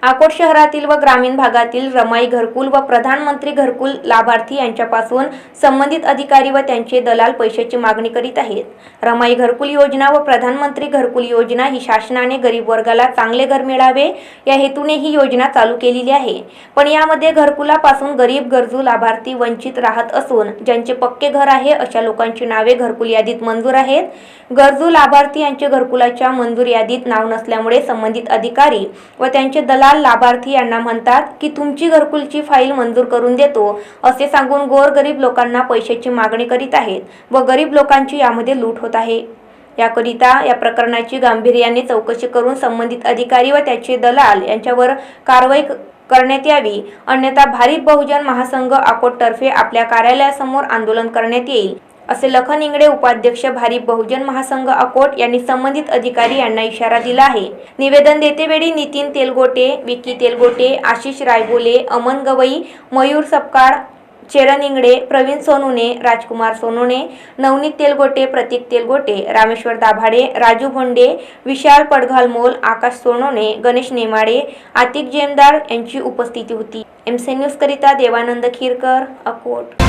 अकोट शहरातील व ग्रामीण भागातील रमाई घरकुल व प्रधानमंत्री घरकुल लाभार्थी यांच्यापासून संबंधित अधिकारी व त्यांचे दलाल पैशाची मागणी करीत आहेत। रमाई घरकुल योजना व प्रधानमंत्री घरकुल योजना ही शासनाने गरीब वर्गाला चांगले घर मिळावे या हेतूने ही योजना चालू केलेली आहे। पण यामध्ये घरकुलापासून गरीब गरजू लाभार्थी वंचित राहत असून ज्यांचे पक्के घर आहे अशा लोकांची नावे घरकुल यादीत मंजूर आहेत। गरजू लाभार्थी यांचे घरकुलाच्या मंजूर यादीत नाव नसल्यामुळे संबंधित अधिकारी व त्यांचे दलाल लाभार्थी यांना म्हणतात की तुमची घरकुलची फाईल मंजूर करून देतो असे सांगून गोरगरीब लोकांना पैशाची मागणी करीत आहेत व गरीब लोकांची यामध्ये लूट होत आहे। याकरिता या प्रकरणाची गांभीर्याने चौकशी करून संबंधित अधिकारी व त्याचे दलाल यांच्यावर कारवाई करण्यात यावी, अन्यथा भारिप बहुजन महासंघ अकोट तर्फे आपल्या कार्यालयासमोर आंदोलन करण्यात येईल असे लखन इंगळे उपाध्यक्ष भारिप बहुजन महासंघ अकोट यांनी संबंधित अधिकारी यांना इशारा दिला आहे। निवेदन देतेवेळी नितीन तेलगोटे, विकी तेलगोटे, आशिष रायबोले, अमन गवई, मयूर सपकाळ, चेरन इंगळे, प्रवीण सोनुने, राजकुमार सोनुने, नवनीत तेलगोटे, प्रतीक तेलगोटे, रामेश्वर दाभाडे, राजू भोंडे, विशाल पडघालमोल, आकाश सोनोने, गणेश नेमाडे, आतिक जेमदार यांची उपस्थिती होती। एमसी न्यूज करिता देवानंद खीरकर, अकोट।